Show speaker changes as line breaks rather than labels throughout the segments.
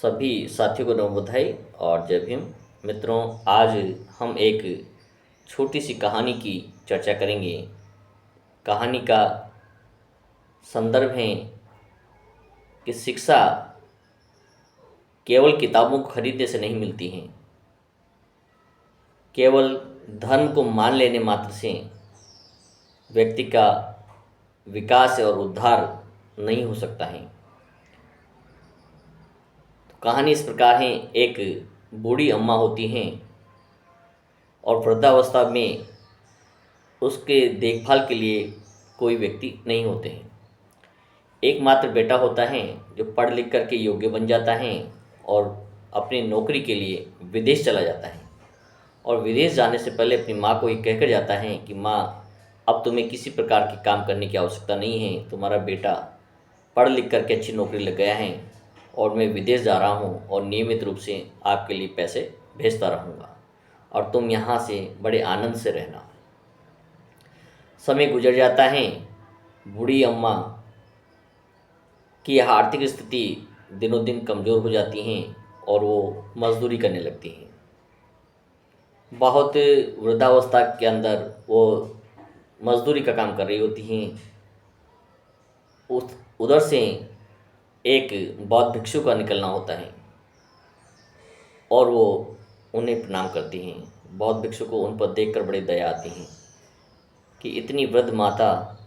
सभी साथियों को नमो बधाई और जय भीम। मित्रों, आज हम एक छोटी सी कहानी की चर्चा करेंगे। कहानी का संदर्भ है कि शिक्षा केवल किताबों को खरीदने से नहीं मिलती है। केवल धर्म को मान लेने मात्र से व्यक्ति का विकास और उद्धार नहीं हो सकता है। तो कहानी इस प्रकार है। एक बूढ़ी अम्मा होती हैं और वृद्धावस्था में उसके देखभाल के लिए कोई व्यक्ति नहीं होते हैं। एकमात्र बेटा होता है जो पढ़ लिख कर के योग्य बन जाता है और अपनी नौकरी के लिए विदेश चला जाता है। और विदेश जाने से पहले अपनी माँ को ये कहकर जाता है कि माँ, अब तुम्हें किसी प्रकार के काम करने की आवश्यकता नहीं है। तुम्हारा बेटा पढ़ लिख करके अच्छी नौकरी लग गया है और मैं विदेश जा रहा हूँ और नियमित रूप से आपके लिए पैसे भेजता रहूँगा और तुम यहाँ से बड़े आनंद से रहना। समय गुजर जाता है। बूढ़ी अम्मा की आर्थिक स्थिति दिनों दिन कमज़ोर हो जाती हैं और वो मजदूरी करने लगती हैं। बहुत वृद्धावस्था के अंदर वो मजदूरी का काम कर रही होती हैं। उधर से एक बौद्ध भिक्षु का निकलना होता है और वो उन्हें प्रणाम करती हैं। बौद्ध भिक्षु को उन पर देखकर बड़ी दया आती है कि इतनी वृद्ध माता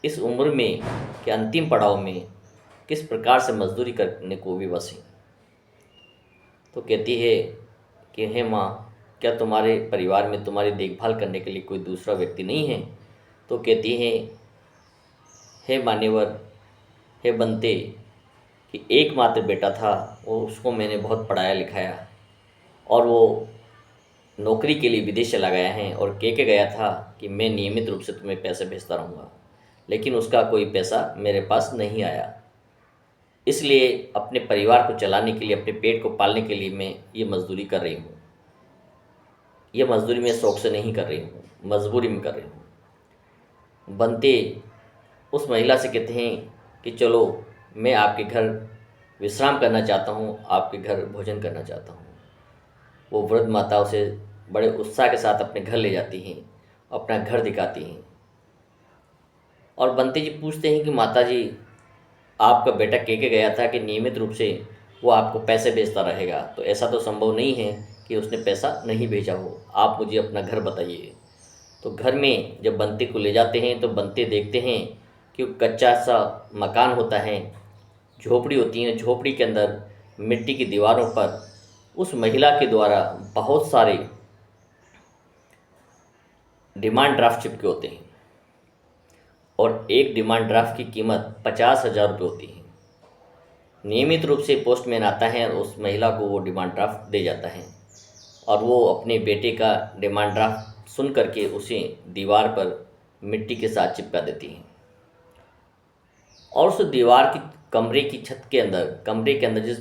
इस उम्र में के अंतिम पड़ाव में किस प्रकार से मजदूरी करने को विवश है। तो कहती है कि हे माँ, क्या तुम्हारे परिवार में तुम्हारी देखभाल करने के लिए कोई दूसरा व्यक्ति नहीं है? तो कहती है, हे मान्यवर, हे बनते, कि एकमात्र बेटा था, वो उसको मैंने बहुत पढ़ाया लिखाया और वो नौकरी के लिए विदेश चला गया है और कह के गया था कि मैं नियमित रूप से तुम्हें पैसे भेजता रहूँगा, लेकिन उसका कोई पैसा मेरे पास नहीं आया। इसलिए अपने परिवार को चलाने के लिए, अपने पेट को पालने के लिए मैं ये मजदूरी कर रही हूँ। ये मजदूरी मैं शौक़ से नहीं कर रही हूँ, मजबूरी में कर रही हूँ। बनते उस महिला से कहते हैं कि चलो, मैं आपके घर विश्राम करना चाहता हूँ, आपके घर भोजन करना चाहता हूँ। वो वृद्ध माता उसे बड़े उत्साह के साथ अपने घर ले जाती हैं, अपना घर दिखाती हैं। और बंते जी पूछते हैं कि माता जी, आपका बेटा कह के गया था कि नियमित रूप से वो आपको पैसे भेजता रहेगा, तो ऐसा तो संभव नहीं है कि उसने पैसा नहीं भेजा हो। आप मुझे अपना घर बताइए। तो घर में जब बंते को ले जाते हैं तो बंते देखते हैं कि कच्चा सा मकान होता है, झोपड़ी होती है। झोपड़ी के अंदर मिट्टी की दीवारों पर उस महिला के द्वारा बहुत सारे डिमांड ड्राफ्ट चिपके होते हैं और एक डिमांड ड्राफ्ट की कीमत 50,000 रुपये होती है। नियमित रूप से पोस्टमैन आता है और उस महिला को वो डिमांड ड्राफ्ट दे जाता है और वो अपने बेटे का डिमांड ड्राफ्ट सुन करके उसे दीवार पर मिट्टी के साथ चिपका देती हैं। और उस दीवार की कमरे की छत के अंदर, कमरे के अंदर जिस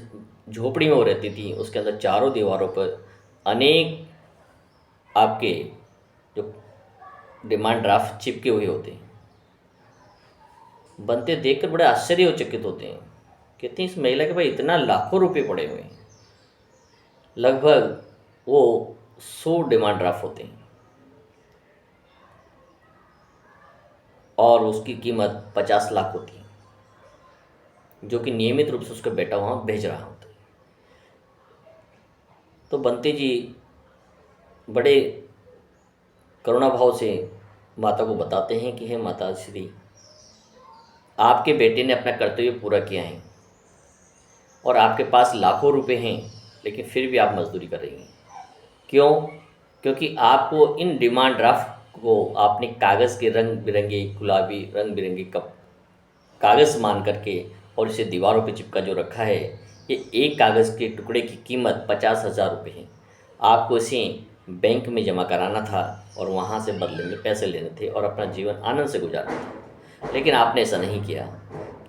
झोपड़ी में वो रहती थी, उसके अंदर चारों दीवारों पर अनेक आपके जो डिमांड ड्राफ्ट चिपके हुए होते हैं। बनते देखकर बड़े आश्चर्यचकित होते हैं। कहते हैं, इस महिला के पास इतना लाखों रुपए पड़े हुए हैं। लगभग वो 100 डिमांड ड्राफ्ट होते हैं और उसकी कीमत 50 लाख होती है, जो कि नियमित रूप से उसका बेटा वहाँ भेज रहा होता है। तो बंते जी बड़े करुणा भाव से माता को बताते हैं कि हे माता श्री, आपके बेटे ने अपना कर्तव्य पूरा किया है और आपके पास लाखों रुपए हैं, लेकिन फिर भी आप मजदूरी कर रही हैं। क्यों? क्योंकि आपको इन डिमांड ड्राफ्ट को आपने कागज़ के रंग बिरंगे, गुलाबी रंग बिरंगे कप कागज़ मान करके और इसे दीवारों पर चिपका जो रखा है, ये एक कागज़ के टुकड़े की कीमत 50,000 रुपये है। आपको इसे बैंक में जमा कराना था और वहाँ से बदले में पैसे लेने थे और अपना जीवन आनंद से गुजारना था, लेकिन आपने ऐसा नहीं किया।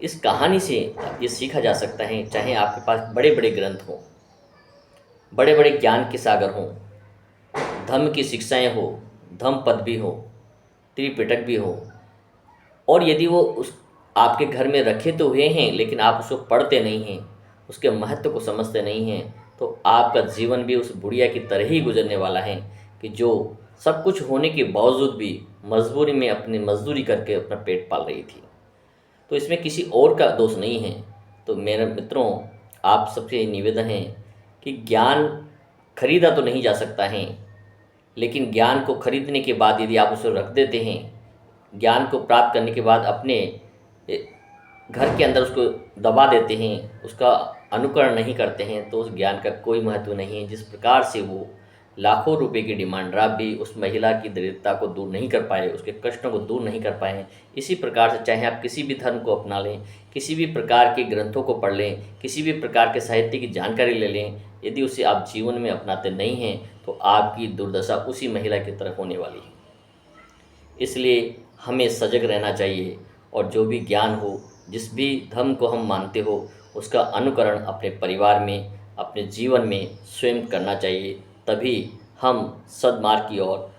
इस कहानी से ये सीखा जा सकता है, चाहे आपके पास बड़े बड़े ग्रंथ हों, बड़े बड़े ज्ञान के सागर हों, धर्म की शिक्षाएं हो, धम्म पद भी हो, त्रिपिटक भी हो, और यदि वो उस आपके घर में रखे तो हुए हैं लेकिन आप उसको पढ़ते नहीं हैं, उसके महत्व को समझते नहीं हैं, तो आपका जीवन भी उस बुढ़िया की तरह ही गुजरने वाला है कि जो सब कुछ होने के बावजूद भी मजबूरी में अपनी मजदूरी करके अपना पेट पाल रही थी। तो इसमें किसी और का दोष नहीं है। तो मेरे मित्रों, आप सबसे ये निवेदन है कि ज्ञान खरीदा तो नहीं जा सकता है, लेकिन ज्ञान को खरीदने के बाद यदि आप उसे रख देते हैं, ज्ञान को प्राप्त करने के बाद अपने घर के अंदर उसको दबा देते हैं, उसका अनुकरण नहीं करते हैं, तो उस ज्ञान का कोई महत्व नहीं है। जिस प्रकार से वो लाखों रुपए की डिमांड ड्राफ्ट भी उस महिला की दरिद्रता को दूर नहीं कर पाए, उसके कष्टों को दूर नहीं कर पाए, इसी प्रकार से चाहे आप किसी भी धर्म को अपना लें, किसी भी प्रकार के ग्रंथों को पढ़ लें, किसी भी प्रकार के साहित्य की जानकारी ले लें, यदि उसे आप जीवन में अपनाते नहीं हैं, तो आपकी दुर्दशा उसी महिला की तरफ होने वाली है। इसलिए हमें सजग रहना चाहिए, और जो भी ज्ञान हो, जिस भी धर्म को हम मानते हो, उसका अनुकरण अपने परिवार में, अपने जीवन में स्वयं करना चाहिए। तभी हम सद्मार्ग की ओर,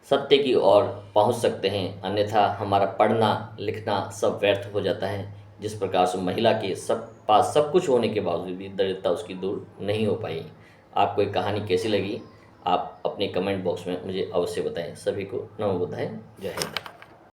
सत्य की ओर पहुंच सकते हैं। अन्यथा हमारा पढ़ना लिखना सब व्यर्थ हो जाता है। जिस प्रकार से महिला के पास सब कुछ होने के बावजूद भी दरिद्रता उसकी दूर नहीं हो पाई। आपको ये कहानी कैसी लगी, आप अपने कमेंट बॉक्स में मुझे अवश्य बताएं। सभी को नमो बुद्धाय, जय हिंद।